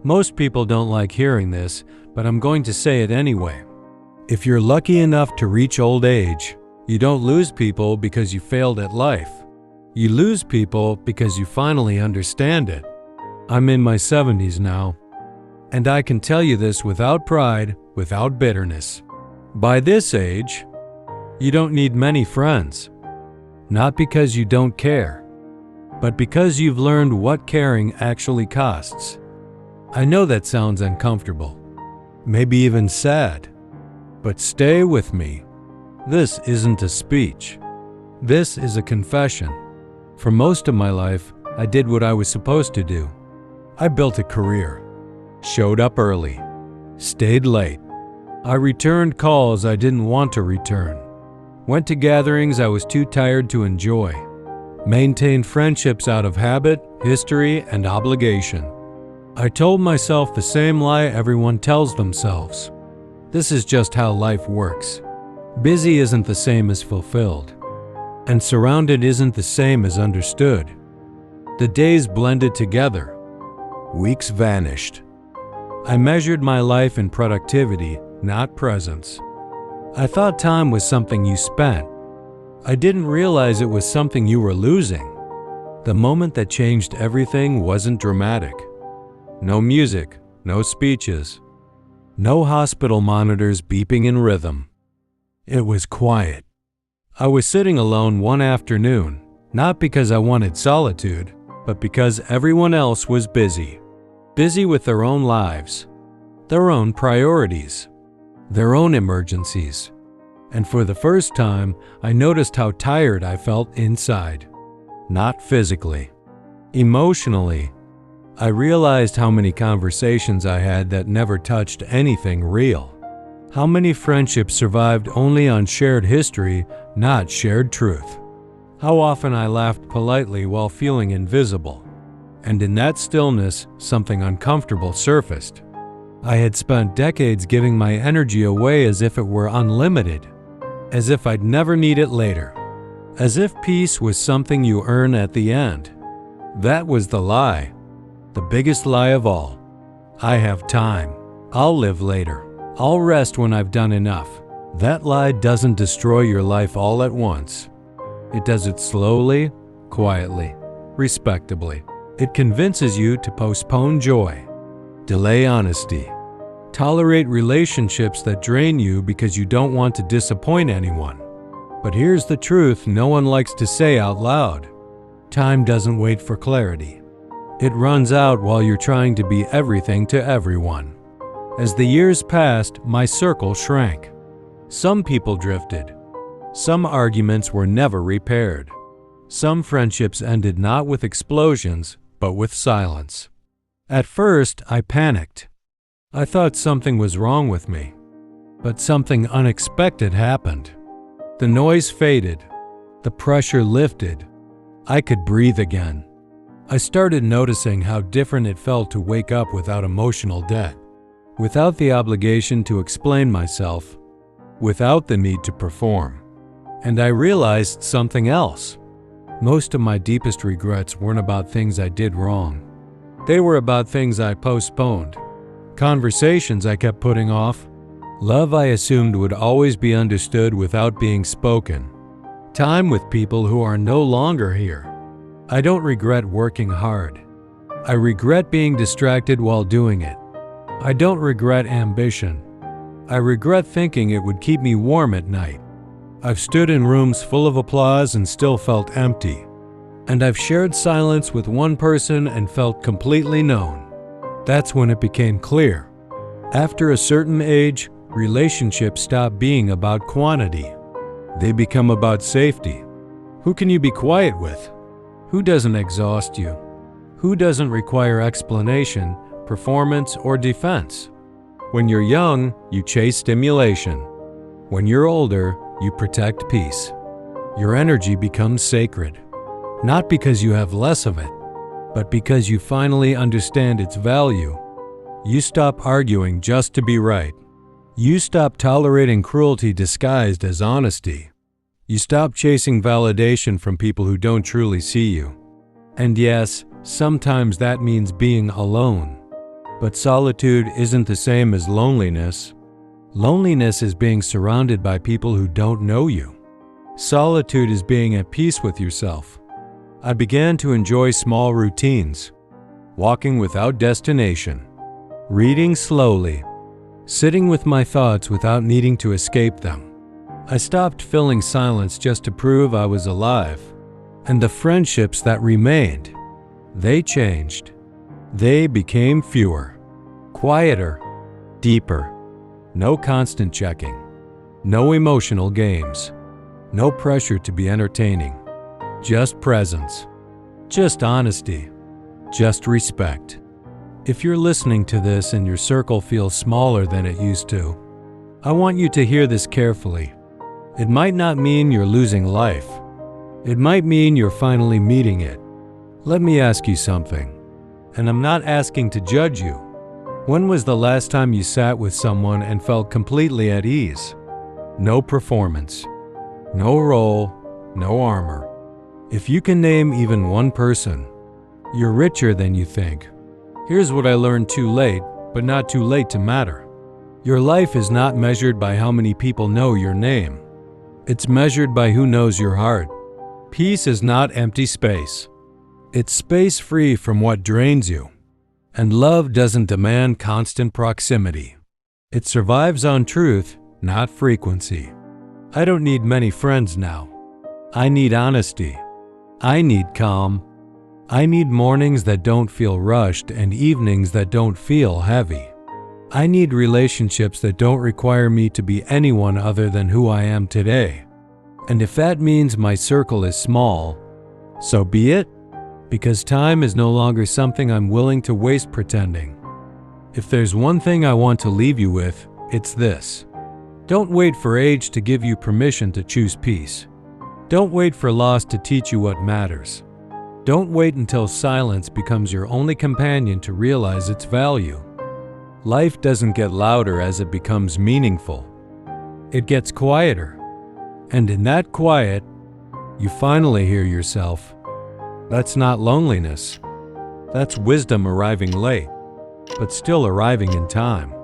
Most people don't like hearing this, but I'm going to say it anyway. If you're lucky enough to reach old age, you don't lose people because you failed at life. You lose people because you finally understand it. I'm in my 70s now, and I can tell you this without pride, without bitterness. By this age, you don't need many friends. Not because you don't care, but because you've learned what caring actually costs. I know that sounds uncomfortable, maybe even sad, but stay with me. This isn't a speech. This is a confession. For most of my life, I did what I was supposed to do. I built a career, showed up early, stayed late. I returned calls I didn't want to return, went to gatherings I was too tired to enjoy, maintained friendships out of habit, history, and obligation. I told myself the same lie everyone tells themselves. This is just how life works. Busy isn't the same as fulfilled, and surrounded isn't the same as understood. The days blended together. Weeks vanished. I measured my life in productivity, not presence. I thought time was something you spent. I didn't realize it was something you were losing. The moment that changed everything wasn't dramatic. No music, no speeches, no hospital monitors beeping in rhythm. It was quiet. I was sitting alone one afternoon, not because I wanted solitude, but because everyone else was busy. Busy with their own lives, their own priorities, their own emergencies. And for the first time, I noticed how tired I felt inside. Not physically. Emotionally, I realized how many conversations I had that never touched anything real. How many friendships survived only on shared history, not shared truth. How often I laughed politely while feeling invisible. And in that stillness, something uncomfortable surfaced. I had spent decades giving my energy away as if it were unlimited, as if I'd never need it later, as if peace was something you earn at the end. That was the lie, the biggest lie of all. I have time. I'll live later. I'll rest when I've done enough. That lie doesn't destroy your life all at once. It does it slowly, quietly, respectably. It convinces you to postpone joy, delay honesty, tolerate relationships that drain you because you don't want to disappoint anyone. But here's the truth no one likes to say out loud. Time doesn't wait for clarity. It runs out while you're trying to be everything to everyone. As the years passed, my circle shrank. Some people drifted. Some arguments were never repaired. Some friendships ended not with explosions, but with silence. At first, I panicked. I thought something was wrong with me. But something unexpected happened. The noise faded. The pressure lifted. I could breathe again. I started noticing how different it felt to wake up without emotional debt, without the obligation to explain myself, without the need to perform. And I realized something else. Most of my deepest regrets weren't about things I did wrong. They were about things I postponed, conversations I kept putting off, love I assumed would always be understood without being spoken, time with people who are no longer here. I don't regret working hard. I regret being distracted while doing it. I don't regret ambition. I regret thinking it would keep me warm at night. I've stood in rooms full of applause and still felt empty. And I've shared silence with one person and felt completely known. That's when it became clear. After a certain age, relationships stop being about quantity. They become about safety. Who can you be quiet with? Who doesn't exhaust you? Who doesn't require explanation, performance, or defense? When you're young, you chase stimulation. When you're older, you protect peace. Your energy becomes sacred. Not because you have less of it, but because you finally understand its value. You stop arguing just to be right. You stop tolerating cruelty disguised as honesty. You stop chasing validation from people who don't truly see you. And yes, sometimes that means being alone. But solitude isn't the same as loneliness. Loneliness is being surrounded by people who don't know you. Solitude is being at peace with yourself. I began to enjoy small routines, walking without destination, reading slowly, sitting with my thoughts without needing to escape them. I stopped filling silence just to prove I was alive. And the friendships that remained, they changed. They became fewer, quieter, deeper. No constant checking, no emotional games, no pressure to be entertaining. Just presence, just honesty, just respect. If you're listening to this and your circle feels smaller than it used to, I want you to hear this carefully. It might not mean you're losing life. It might mean you're finally meeting it. Let me ask you something, and I'm not asking to judge you. When was the last time you sat with someone and felt completely at ease? No performance, no role, no armor. If you can name even one person, you're richer than you think. Here's what I learned too late, but not too late to matter. Your life is not measured by how many people know your name. It's measured by who knows your heart. Peace is not empty space. It's space free from what drains you. And love doesn't demand constant proximity. It survives on truth, not frequency. I don't need many friends now. I need honesty. I need calm. I need mornings that don't feel rushed and evenings that don't feel heavy. I need relationships that don't require me to be anyone other than who I am today. And if that means my circle is small, so be it. Because time is no longer something I'm willing to waste pretending. If there's one thing I want to leave you with, it's this. Don't wait for age to give you permission to choose peace. Don't wait for loss to teach you what matters. Don't wait until silence becomes your only companion to realize its value. Life doesn't get louder as it becomes meaningful. It gets quieter. And in that quiet, you finally hear yourself. That's not loneliness. That's wisdom arriving late, but still arriving in time.